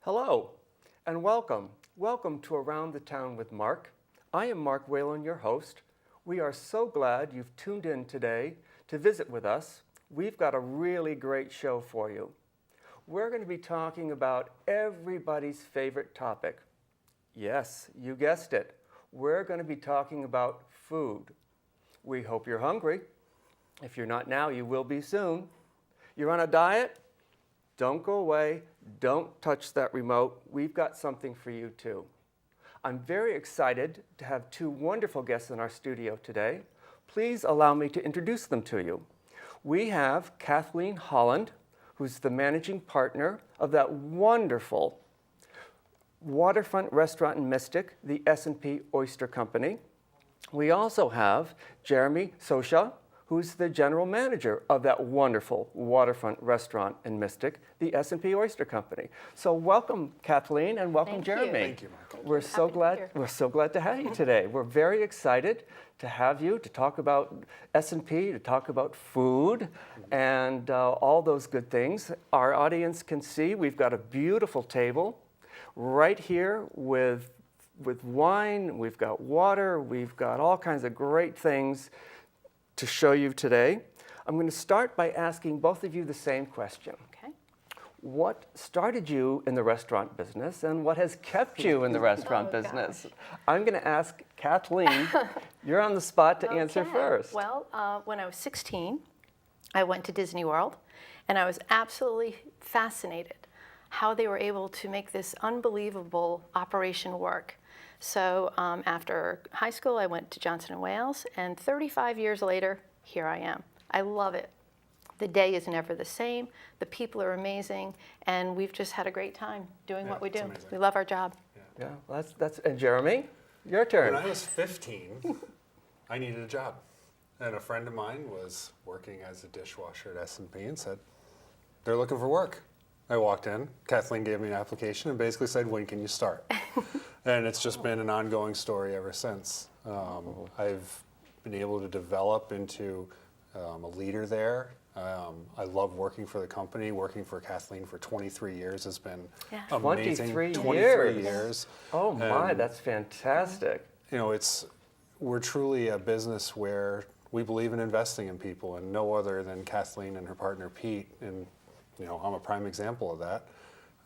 Hello and welcome. Welcome to Around the Town with Mark. I am Mark Whalen, your host. We are so glad you've tuned in today to visit with us. We've got a really great show for you. We're going to be talking about everybody's favorite topic. Yes, you guessed it. We're going to be talking about food. We hope you're hungry. If you're not now, you will be soon. You're on a diet? Don't go away. Don't touch that remote. We've got something for you too. I'm very excited to have two wonderful guests in our studio today. Please allow me to introduce them to you. We have Kathleen Holland, who's the managing partner of that wonderful waterfront restaurant in Mystic, the S&P Oyster Company. We also have Jeremy Socha, who's the general manager of that wonderful waterfront restaurant in Mystic, the S&P Oyster Company. So welcome, Kathleen, and welcome, Jeremy. Thank you, Michael. We're so glad to have you today. We're very excited to have you to talk about S&P, to talk about food, and all those good things. Our audience can see we've got a beautiful table right here with wine. We've got water. We've got all kinds of great things to show you today. I'm going to start by asking both of you the same question. Okay. What started you in the restaurant business and what has kept you in the restaurant business? Gosh. I'm going to ask Kathleen. You're on the spot to answer first. Well, when I was 16, I went to Disney World, and I was absolutely fascinated how they were able to make this unbelievable operation work. So after high school, I went to Johnson & Wales, and 35 years later, here I am. I love it. The day is never the same. The people are amazing, and we've just had a great time doing what we do. amazing. We love our job. Yeah, that's and Jeremy, your turn. When I was 15, I needed a job. And a friend of mine was working as a dishwasher at S&P and said, they're looking for work. I walked in, Kathleen gave me an application and basically said, when can you start? And it's just been an ongoing story ever since. I've been able to develop into a leader there. I love working for the company. Working for Kathleen for 23 years has been amazing. 23 years. Oh my, that's fantastic. You know, we're truly a business where we believe in investing in people, and no other than Kathleen and her partner Pete. And you know, I'm a prime example of that.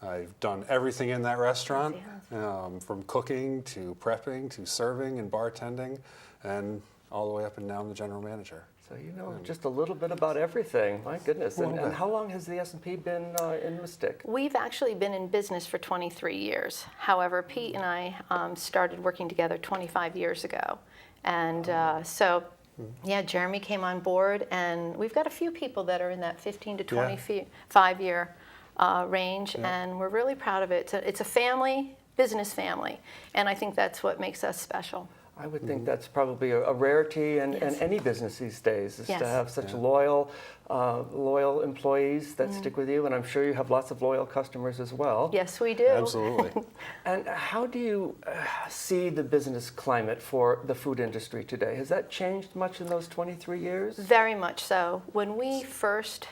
I've done everything in that restaurant, from cooking to prepping to serving and bartending, and all the way up and down the general manager. So you know just a little bit about everything. My goodness. And how long has the S&P been in Mystic? We've actually been in business for 23 years. However, Pete and I started working together 25 years ago. And Jeremy came on board, and we've got a few people that are in that 15 to 25 year range, and we're really proud of it. It's a family, business family, and I think that's what makes us special. I would think that's probably a rarity in any business these days, is to have such loyal employees that stick with you, and I'm sure you have lots of loyal customers as well. Yes, we do. Absolutely. And how do you see the business climate for the food industry today? Has that changed much in those 23 years? Very much so. When we first,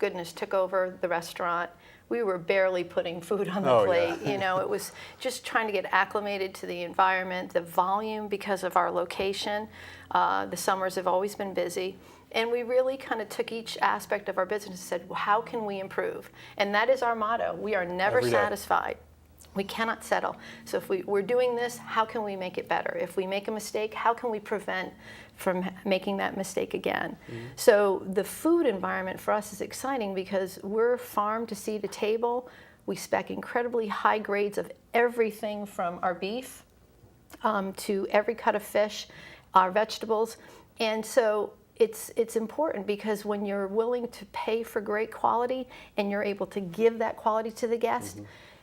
took over the restaurant, we were barely putting food on the plate. Yeah. You know, it was just trying to get acclimated to the environment, the volume because of our location. The summers have always been busy. And we really kind of took each aspect of our business and said, well, how can we improve? And that is our motto. We are never satisfied. We cannot settle. So if we're doing this, how can we make it better? If we make a mistake, how can we prevent from making that mistake again? So the food environment for us is exciting because we're farm to sea to table. We spec incredibly high grades of everything from our beef to every cut of fish, our vegetables. And so it's important because when you're willing to pay for great quality and you're able to give that quality to the guest,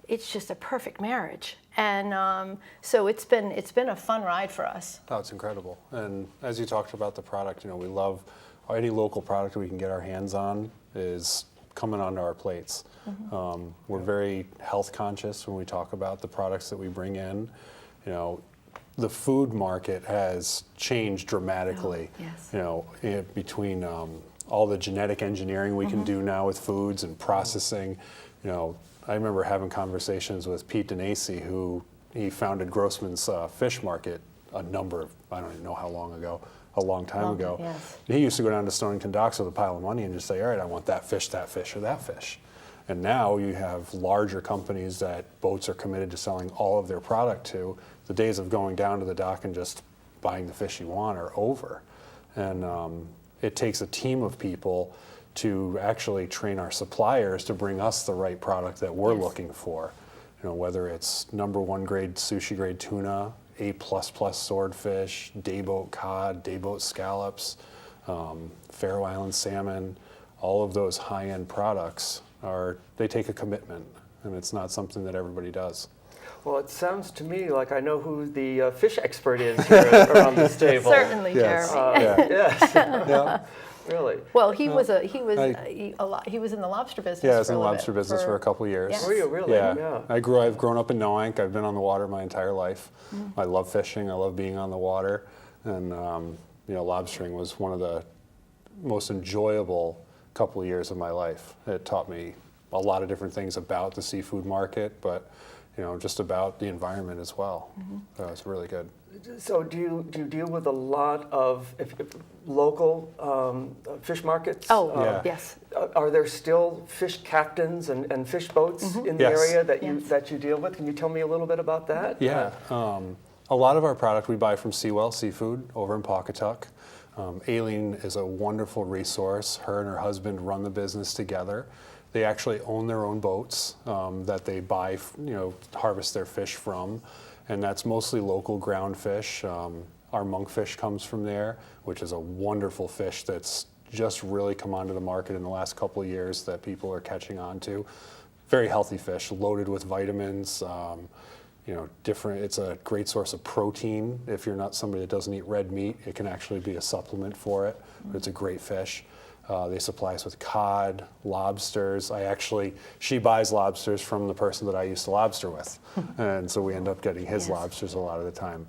it's just a perfect marriage. And so it's been a fun ride for us. Oh, it's incredible. And as you talked about the product, you know, we love any local product we can get our hands on is coming onto our plates. We're very health conscious when we talk about the products that we bring in. You know, the food market has changed dramatically. You know, between all the genetic engineering we can do now with foods and processing. You know, I remember having conversations with Pete Denacey, who he founded Grossman's Fish Market I don't even know how long ago, a long time ago. Yes. He used to go down to Stonington docks with a pile of money and just say, all right, I want that fish, or that fish. And now you have larger companies that boats are committed to selling all of their product to. The days of going down to the dock and just buying the fish you want are over. And it takes a team of people to actually train our suppliers to bring us the right product that we're looking for. You know, whether it's #1 grade sushi grade tuna, A++ swordfish, dayboat cod, dayboat scallops, Faroe Island salmon, all of those high-end products they take a commitment, and it's not something that everybody does. Well, it sounds to me like I know who the fish expert is here around this table. Certainly, Yes. Jeremy. Yes, Yeah. really. Well, he was in the lobster business. Yeah, I was for in a the little lobster bit, business for a couple of years. Yes. Were you really? Yeah. I've grown up in Noank. I've been on the water my entire life. I love fishing. I love being on the water. And, lobstering was one of the most enjoyable couple of years of my life. It taught me a lot of different things about the seafood market, but, just about the environment as well. So it's really good. So do you deal with a lot of local fish markets? Oh, Yeah. yes. Are there still fish captains and fish boats in the Yes. area Yes. that you deal with? Can you tell me a little bit about that? Yeah. A lot of our product we buy from Seawell Seafood over in Pawcatuck. Aileen is a wonderful resource. Her and her husband run the business together. They actually own their own boats that they buy, harvest their fish from. And that's mostly local ground fish. Our monkfish comes from there, which is a wonderful fish that's just really come onto the market in the last couple of years that people are catching on to. Very healthy fish, loaded with vitamins. It's a great source of protein. If you're not somebody that doesn't eat red meat, it can actually be a supplement for it. But it's a great fish. They supply us with cod, lobsters. She buys lobsters from the person that I used to lobster with. And so we end up getting his lobsters a lot of the time.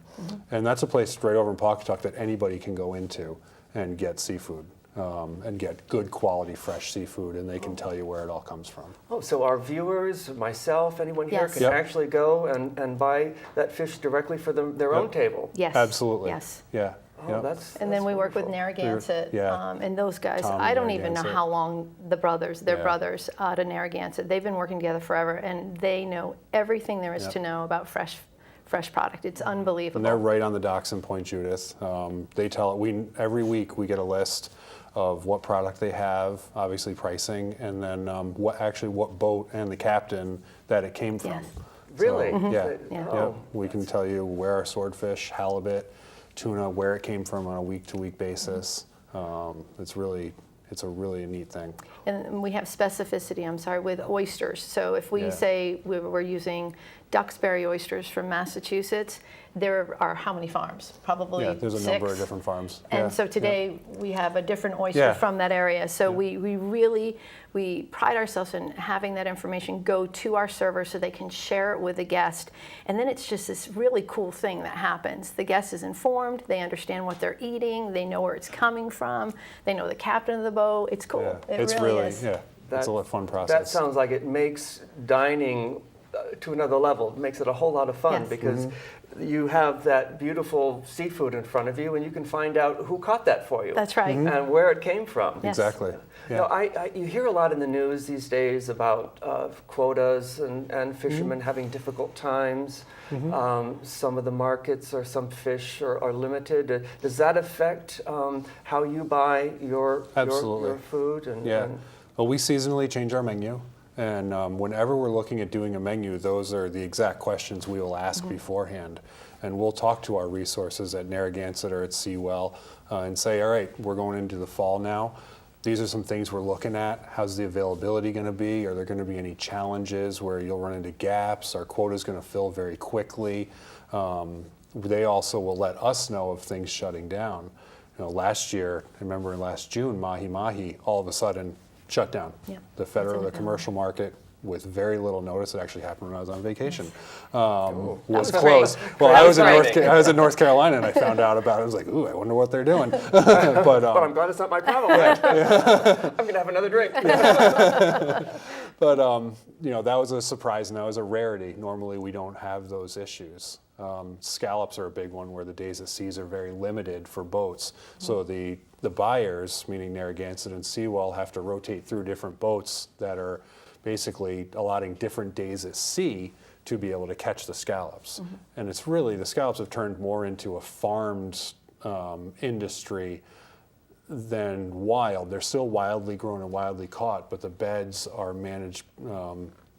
And that's a place right over in Pawcatuck that anybody can go into and get seafood. And get good quality fresh seafood, and they can tell you where it all comes from. Oh, so our viewers, myself, anyone here Yes. can Yep. actually go and buy that fish directly for their own table? Yes. Absolutely. Yes. Yeah. Oh, Yep. And then we work with wonderful. Narragansett, Yeah. and those guys. Tom I and don't even know Narragansett. how long their Yeah. brothers out of Narragansett. They've been working together forever, and they know everything there is Yep. to know about fresh product. It's unbelievable. And they're right on the docks in Point Judith. Every week we get a list of what product they have, obviously pricing, and then what boat and the captain that it came from. Yes. Really? So, yeah. Yeah. Yep. We can tell you where our swordfish, halibut, tuna, where it came from on a week-to-week basis. It's a really neat thing. And we have specificity, with oysters. So if we Yeah. say we're using Duxbury oysters from Massachusetts, there are how many farms? Probably Yeah, there's a 6. number of different farms. And Yeah, so today we have a different oyster Yeah. from that area. So Yeah. we pride ourselves in having that information go to our servers so they can share it with the guest. And then it's just this really cool thing that happens. The guest is informed, they understand what they're eating, they know where it's coming from, they know the captain of the boat. It's cool. Yeah. It It's really is. Yeah, it's a fun process. That sounds like it makes dining to another level. It makes it a whole lot of fun Yes. because you have that beautiful seafood in front of you, and you can find out who caught that for you. That's right. And where it came from. Yes. Exactly. Yeah. Now, you hear a lot in the news these days about quotas and fishermen having difficult times. Some of the markets or some fish are limited. Does that affect how you buy your food? Yeah. Well, we seasonally change our menu. And whenever we're looking at doing a menu, those are the exact questions we will ask beforehand. And we'll talk to our resources at Narragansett or at Seawell and say, all right, we're going into the fall now. These are some things we're looking at. How's the availability going to be? Are there going to be any challenges where you'll run into gaps? Our quota is going to fill very quickly. They also will let us know of things shutting down. Last year, I remember in last June, mahi-mahi all of a sudden shut down. Yeah. The commercial market with very little notice. It actually happened when I was on vacation. Was closed. Well, I was in North Carolina and I found out about it. I was like, ooh, I wonder what they're doing. But I'm glad it's not my problem. I'm going to have another drink. But that was a surprise, and that was a rarity. Normally, we don't have those issues. Scallops are a big one, where the days at seas are very limited for boats. So the buyers, meaning Narragansett and Seawall, have to rotate through different boats that are basically allotting different days at sea to be able to catch the scallops. And it's really, the scallops have turned more into a farmed industry than wild. They're still wildly grown and wildly caught, but the beds are managed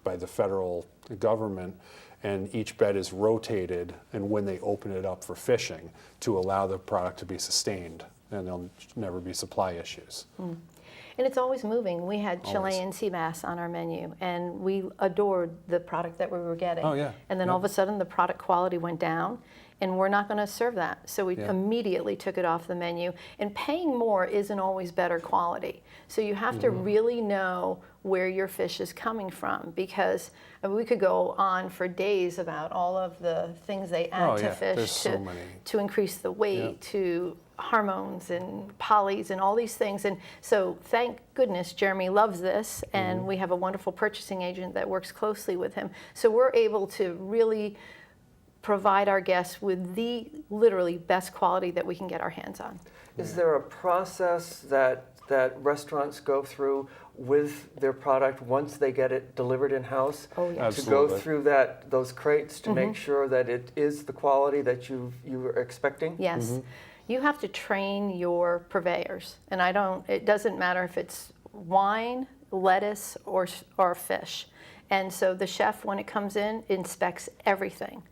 by the federal government, and each bed is rotated, and when they open it up for fishing, to allow the product to be sustained, and there'll never be supply issues. And it's always moving. We had Chilean sea bass on our menu, and we adored the product that we were getting. Oh, yeah. And then all of a sudden, the product quality went down, and we're not going to serve that. So we immediately took it off the menu. And paying more isn't always better quality. So you have to really know where your fish is coming from, because we could go on for days about all of the things they add to fish to increase the weight, to hormones and polys and all these things. And so thank goodness Jeremy loves this, and we have a wonderful purchasing agent that works closely with him. So we're able to really provide our guests with the literally best quality that we can get our hands on. Is there a process that restaurants go through with their product once they get it delivered in-house? Oh, yeah. To go through those crates to make sure that it is the quality that you were expecting? Yes. You have to train your purveyors. And it doesn't matter if it's wine, lettuce, or fish. And so the chef, when it comes in, inspects everything.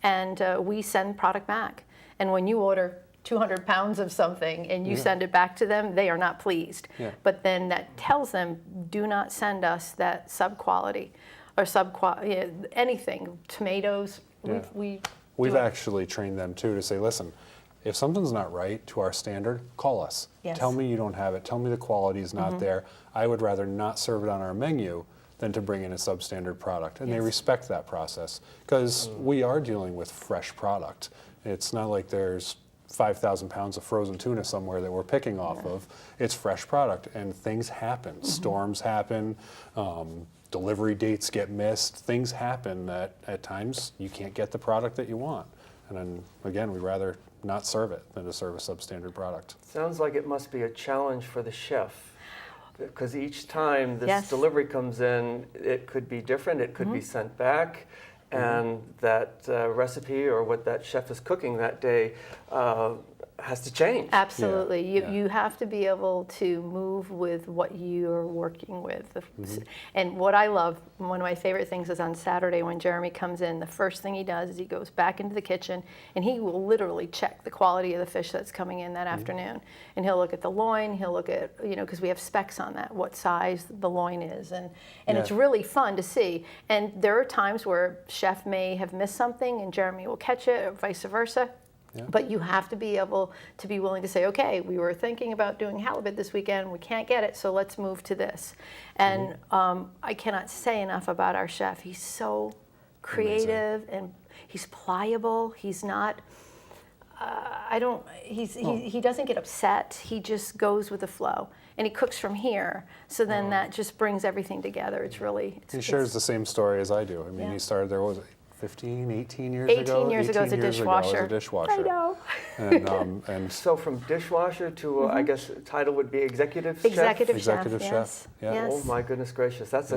And we send product back. And when you order 200 pounds of something and you send it back to them, they are not pleased. But then that tells them, do not send us that sub-quality or anything, tomatoes. We've actually trained them too to say, listen, if something's not right to our standard, call us. Yes. Tell me you don't have it. Tell me the quality is not there. I would rather not serve it on our menu than to bring in a substandard product. And they respect that process, because we are dealing with fresh product. It's not like there's 5,000 pounds of frozen tuna somewhere that we're picking off of. It's fresh product, and things happen. Storms happen, delivery dates get missed, things happen that at times you can't get the product that you want. And then again, we'd rather not serve it than to serve a substandard product. Sounds like it must be a challenge for the chef, because each time this delivery comes in, it could be different, it could be sent back, and that recipe or what that chef is cooking that day has to change. Absolutely. You have to be able to move with what you're working with. And what I love, one of my favorite things is on Saturday when Jeremy comes in, the first thing he does is he goes back into the kitchen and he will literally check the quality of the fish that's coming in that afternoon. And he'll look at the loin, he'll look at, because we have specs on that, what size the loin is. And it's really fun to see. And there are times where chef may have missed something and Jeremy will catch it, or vice versa. But you have to be able to be willing to say, okay, we were thinking about doing halibut this weekend, we can't get it, so let's move to this. And I cannot say enough about our chef. He's so creative and he's pliable. He's not, he doesn't get upset. He just goes with the flow. And he cooks from here, so then that just brings everything together. It's really... He shares the same story as I do. I mean, he started there, what was it? 15, 18 years 18 ago? years ago as a dishwasher. I know. And So from dishwasher to, I guess the title would be executive chef? Executive chef. Yes. Oh my goodness gracious, that's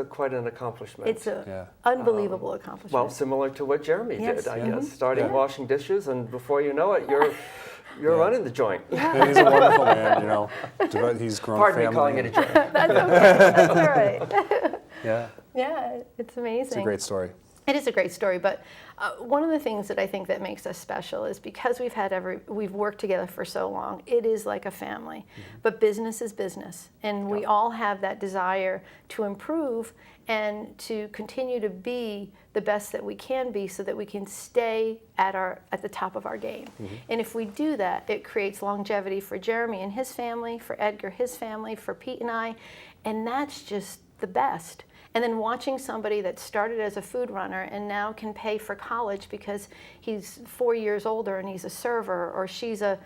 quite an accomplishment. It's an unbelievable accomplishment. Well, similar to what Jeremy did, I guess, starting washing dishes, and before you know it, you're running the joint. And he's a wonderful man, He's grown Pardon family. me calling it a joint. That's okay. That's all right. Yeah, it's amazing. It's a great story. It is a great story, but one of the things that I think that makes us special is because we've worked together for so long, it is like a family. But business is business, and we all have that desire to improve and to continue to be the best that we can be, so that we can stay at the top of our game. And if we do that, it creates longevity for Jeremy and his family, for Edgar, his family, for Pete and I, and that's just the best. And then watching somebody that started as a food runner and now can pay for college because he's 4 years older and he's a server, or she's a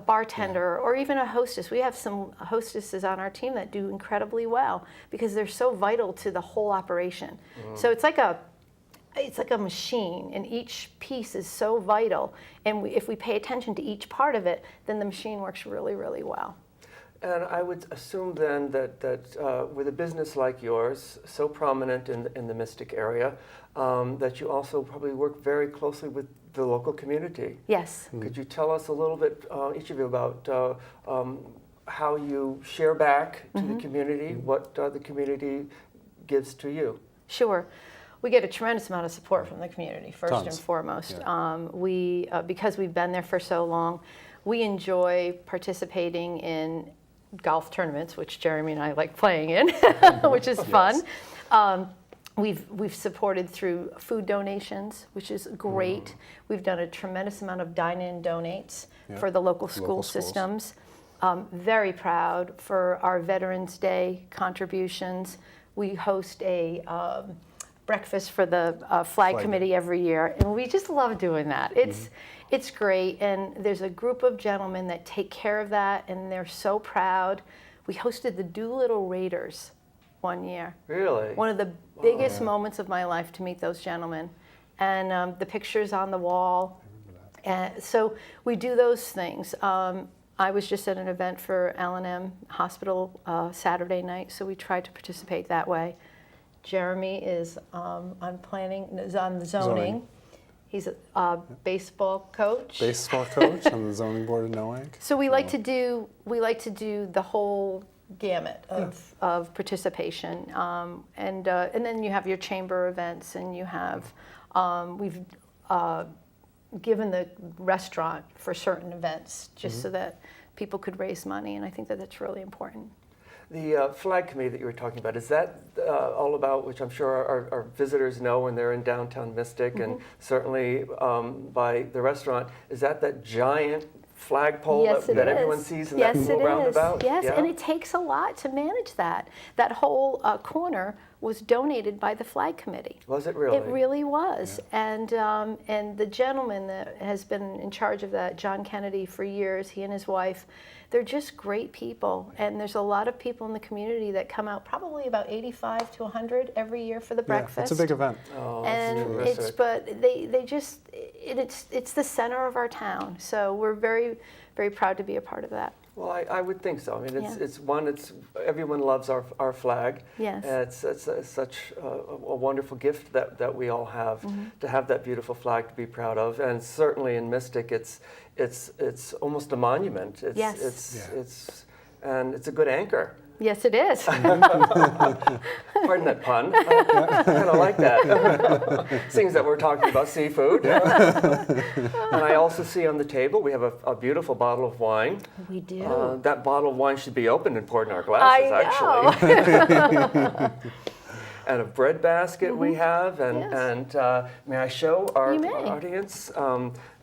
bartender, or even a hostess. We have some hostesses on our team that do incredibly well because they're so vital to the whole operation. So it's like a machine, and each piece is so vital. And if we pay attention to each part of it, then the machine works really, really well. And I would assume then that with a business like yours, so prominent in the Mystic area, that you also probably work very closely with the local community. Yes. Could you tell us a little bit, each of you, about how you share back to the community, what the community gives to you? Sure. We get a tremendous amount of support from the community, first Tons. and foremost. Yeah. Because we've been there for so long, we enjoy participating in golf tournaments, which Jeremy and I like playing in, which is fun. We've supported through food donations, which is great. We've done a tremendous amount of dine-in donates for the local school systems. Very proud for our Veterans Day contributions. We host a breakfast for the flag committee every year, and we just love doing that. It's great, and there's a group of gentlemen that take care of that, and they're so proud. We hosted the Doolittle Raiders one year. Really? One of the biggest moments of my life to meet those gentlemen, and the pictures on the wall. So we do those things. I was just at an event for L&M Hospital Saturday night, so we tried to participate that way. Jeremy is on the zoning. He's a baseball coach. Baseball coach on the zoning board of Noank. So we like to do the whole gamut of participation, and then you have your chamber events, and you have we've given the restaurant for certain events just so that people could raise money, and I think that that's really important. The flag committee that you were talking about, is that all about, which I'm sure our visitors know when they're in downtown Mystic, and certainly by the restaurant, is that giant flagpole that everyone sees in that little roundabout? Yes, and it takes a lot to manage that. That whole corner was donated by the flag committee. Was it really? It really was. Yeah. And the gentleman that has been in charge of that, John Kennedy, for years, he and his wife, they're just great people. And there's a lot of people in the community that come out, probably about 85 to 100 every year for the breakfast. It's a big event. Oh, And it's the center of our town. So we're very, very proud to be a part of that. Well, I would think so. I mean, it's everyone loves our flag. Yes. And it's such a wonderful gift that we all have to have that beautiful flag to be proud of. And certainly in Mystic, it's almost a monument. And it's a good anchor. Yes, it is. Pardon that pun. I kind of like that. Seeing that we're talking about seafood. And I also see on the table we have a beautiful bottle of wine. We do. That bottle of wine should be opened and poured in our glasses, actually. And a bread basket we have. And may I show our audience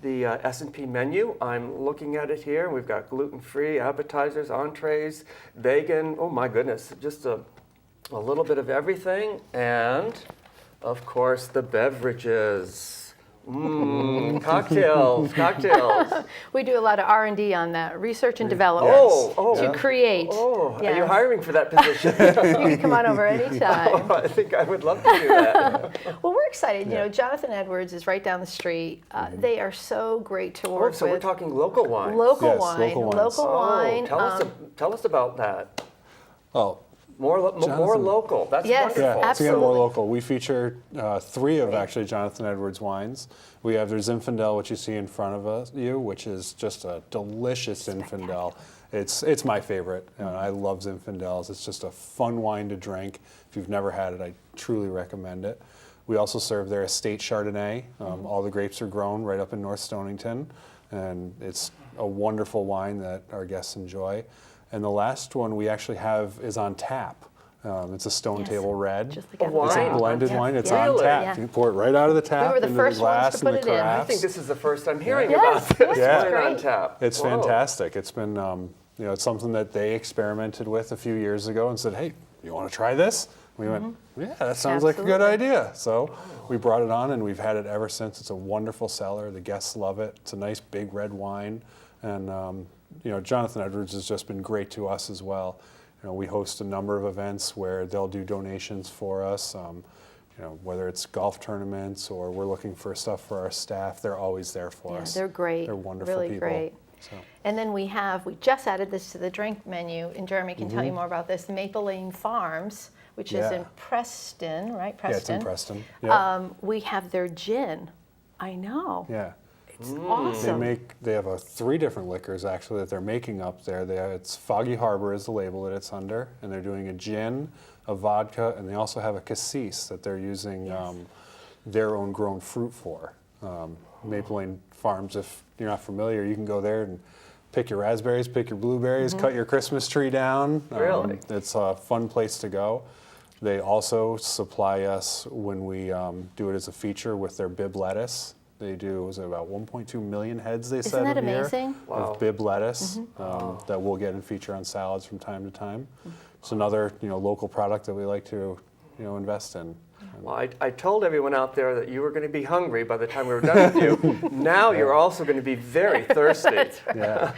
the S&P menu? I'm looking at it here. We've got gluten-free appetizers, entrees, vegan. Oh my goodness, just a little bit of everything. And of course the beverages. Cocktails. We do a lot of R&D on that, research and development to create. Are you hiring for that position? You can come on over anytime. I think I would love to do that. Well, we're excited. You know, Jonathan Edwards is right down the street. They are so great to work with. So we're talking local wine. Local wine. Tell us about that. Oh. More local. That's wonderful. Yeah, absolutely. To get more local. We feature 3 of actually Jonathan Edwards wines. We have their Zinfandel, which you see in front of you, which is just a delicious Zinfandel. It's my favorite. I love Zinfandels. It's just a fun wine to drink. If you've never had it, I truly recommend it. We also serve their estate Chardonnay. All the grapes are grown right up in North Stonington, and it's a wonderful wine that our guests enjoy. And the last one we actually have is on tap. It's a Stone Table Red. Just like wine. It's a blended wine. It's Really? on tap. Yeah. You can pour it right out of the tap We were the into first the glass ones to put and the it in. carafes. I think this is the first I'm hearing Yes, about this. yes, Wine on great. tap. It's Whoa. fantastic. It's been, it's something that they experimented with a few years ago and said, hey, you want to try this? We went, yeah, that sounds like a good Absolutely. idea. So we brought it on, and we've had it ever since. It's a wonderful cellar. The guests love it. It's a nice big red wine, and Jonathan Edwards has just been great to us as well. We host a number of events where they'll do donations for us. Whether it's golf tournaments or we're looking for stuff for our staff, they're always there for us. They're great. They're wonderful really people. Great. So. And then we just added this to the drink menu, and Jeremy can tell you more about this. Maple Lane Farms, which is in Preston, right? Preston. Yeah, it's in Preston. Yeah. We have their gin. I know. Yeah. It's awesome. They have 3 different liquors actually that they're making up there. It's Foggy Harbor is the label that it's under, and they're doing a gin, a vodka, and they also have a cassis that they're using their own grown fruit for. Maple Lane Farms, if you're not familiar, you can go there and pick your raspberries, pick your blueberries, cut your Christmas tree down. Really? It's a fun place to go. They also supply us when we do it as a feature with their Bib lettuce. They do about 1.2 million heads, they said, Isn't that a year amazing? of Bib lettuce that we'll get and feature on salads from time to time. It's another local product that we like to invest in. Well, I told everyone out there that you were going to be hungry by the time we were done with you. Now you're also going to be very thirsty. Yeah.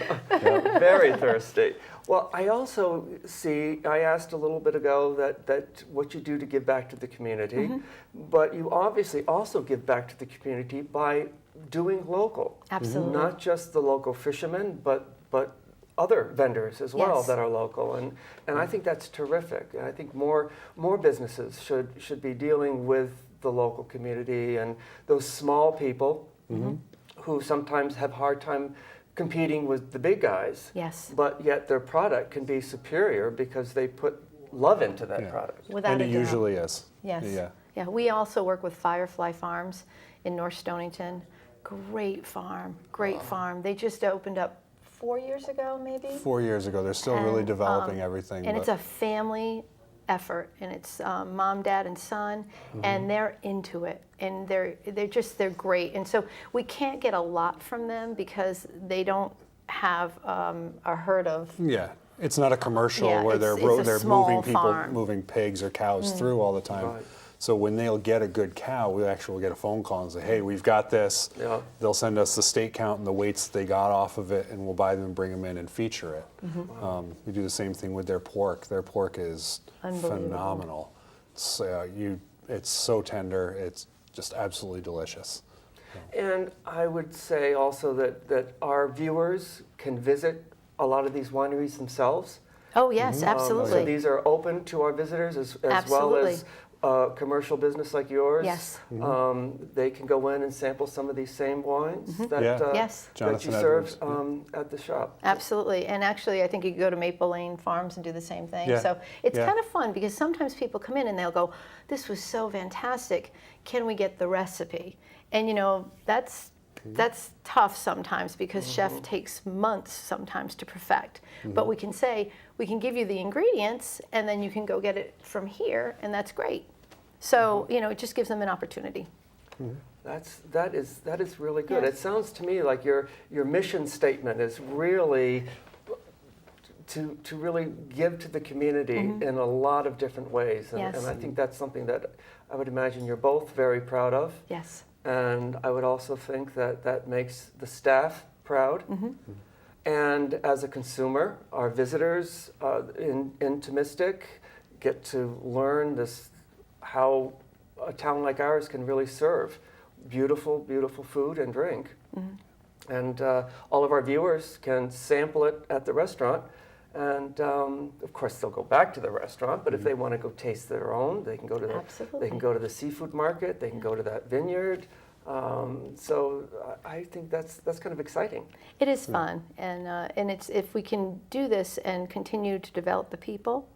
Very thirsty. Well, I also see, I asked a little bit ago that what you do to give back to the community, but you obviously also give back to the community by doing local. Absolutely. Not just the local fishermen, but other vendors as well Yes. that are local, and I think that's terrific. And I think more businesses should be dealing with the local community and those small people who sometimes have a hard time competing with the big guys. Yes. But yet their product can be superior because they put love into that product. Without And a it doubt. usually is. Yes. Yeah. Yeah, we also work with Firefly Farms in North Stonington. Great farm, great farm. They just opened up 4 years ago, maybe? 4 years ago. They're still really developing everything. And it's a family effort, and it's mom, dad, and son, and they're into it, and they're great. And so we can't get a lot from them because they don't have a herd of. Yeah, it's not a commercial Yeah, where it's a they're small moving people, farm. moving pigs or cows through all the time. Right. So when they'll get a good cow, we actually will get a phone call and say, hey, we've got this. Yeah. They'll send us the steak count and the weights they got off of it, and we'll buy them and bring them in and feature it. We do the same thing with their pork. Their pork is phenomenal. It's so tender. It's just absolutely delicious. And I would say also that our viewers can visit a lot of these wineries themselves. Oh yes, So absolutely. these are open to our visitors as well Absolutely. as commercial business like yours. Yes. They can go in and sample some of these same wines that, Yeah. Yes. that you Jonathan serve Edwards, at the shop. Absolutely, and actually I think you could go to Maple Lane Farms and do the same thing. Yeah. So it's Yeah. kind of fun because sometimes people come in and they'll go, this was so fantastic, can we get the recipe? And that's tough sometimes because chef takes months sometimes to perfect. But we can say, we can give you the ingredients and then you can go get it from here, and that's great. So, it just gives them an opportunity. That is really good. Yeah. It sounds to me like your mission statement is really to really give to the community in a lot of different ways. And, Yes. and I think that's something that I would imagine you're both very proud of. Yes. And I would also think that makes the staff proud. And as a consumer, our visitors into Mystic get to learn how a town like ours can really serve beautiful, beautiful food and drink. And all of our viewers can sample it at the restaurant. And of course, they'll go back to the restaurant. But if they want to go taste their own, they can go to Absolutely. they can go to the seafood market. They can go to that vineyard. So I think that's kind of exciting. It is fun, and it's if we can do this and continue to develop the people,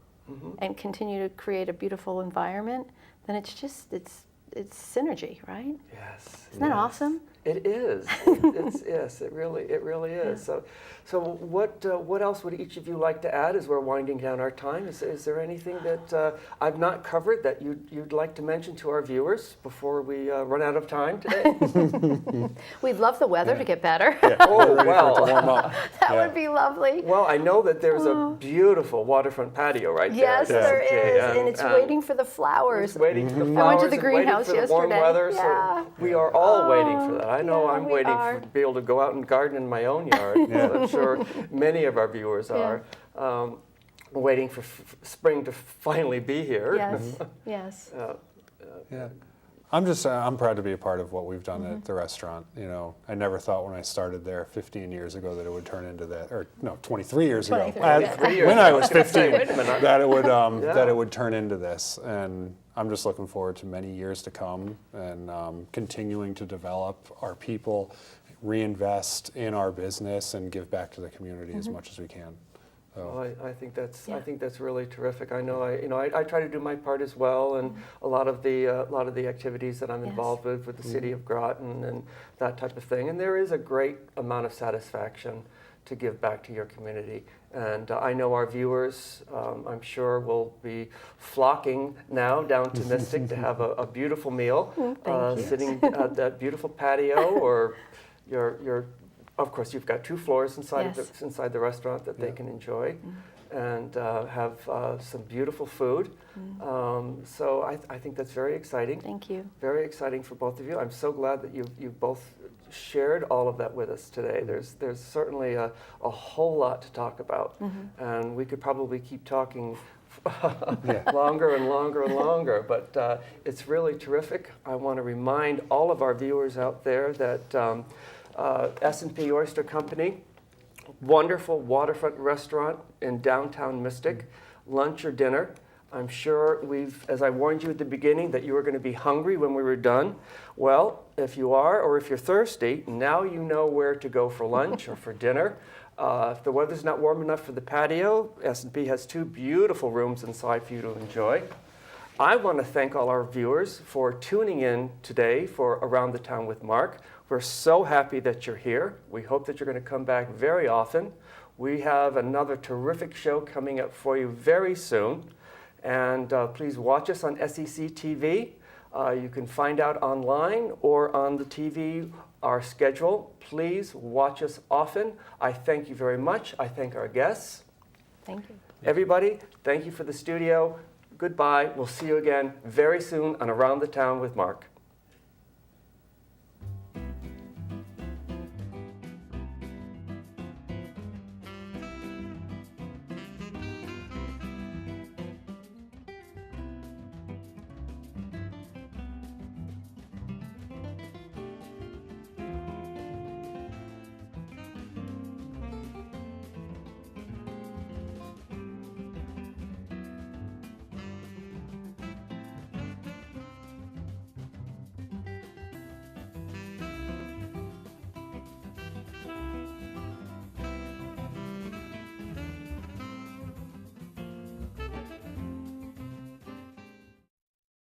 and continue to create a beautiful environment, then it's synergy, right? Yes. Isn't that awesome? It is. Yes, it really is. So what else would each of you like to add as we're winding down our time? Is there anything that I've not covered that you'd like to mention to our viewers before we run out of time today? We'd love the weather to get better. Yeah, Oh, we're ready for it to well. warm up. That Yeah. would be lovely. Well, I know that there's a beautiful waterfront patio right there. Yes, at there S&P, is, and it's waiting for the flowers. It's waiting for the I flowers. went to the and waiting greenhouse for the warm yesterday. weather, Yeah. so we are all waiting for that. I know yeah, I'm we waiting are. to be able to go out and garden in my own yard. Yeah. So I'm sure many of our viewers Yeah. are waiting for spring to finally be here. Yes, yes. Yeah. I'm proud to be a part of what we've done at the restaurant. You know, I never thought when I started there 15 years ago that it would turn into that, or no, 23 years ago. 23, At- yeah. 3 years when ago. I was 15, Wait a minute. that it would Yeah. that it would turn into this, and I'm just looking forward to many years to come and continuing to develop our people, reinvest in our business, and give back to the community as much as we can. So, Well, I think that's Yeah. I think that's really terrific. I know I try to do my part as well, and a lot of the activities that I'm Yes. involved with the city of Groton and that type of thing. And there is a great amount of satisfaction to give back to your community. And I know our viewers, I'm sure, will be flocking now down to Mystic to have a beautiful meal, Thank you. sitting at that beautiful patio, or your of course, you've got 2 floors inside Yes. inside the restaurant that they can enjoy, and have some beautiful food. So I think that's very exciting. Thank you. Very exciting for both of you. I'm so glad that you both shared all of that with us today. There's certainly a whole lot to talk about, and we could probably keep talking longer and longer and longer, but it's really terrific. I want to remind all of our viewers out there that S&P Oyster Company, wonderful waterfront restaurant in downtown Mystic, lunch or dinner. I'm sure as I warned you at the beginning that you were going to be hungry when we were done. Well, if you are, or if you're thirsty, now you know where to go for lunch or for dinner. If the weather's not warm enough for the patio, S&P has 2 beautiful rooms inside for you to enjoy. I want to thank all our viewers for tuning in today for Around the Town with Mark. We're so happy that you're here. We hope that you're going to come back very often. We have another terrific show coming up for you very soon. And please watch us on SEC TV. You can find out online or on the TV our schedule. Please watch us often. I thank you very much. I thank our guests. Thank you. Everybody, thank you for the studio. Goodbye. We'll see you again very soon on Around the Town with Mark.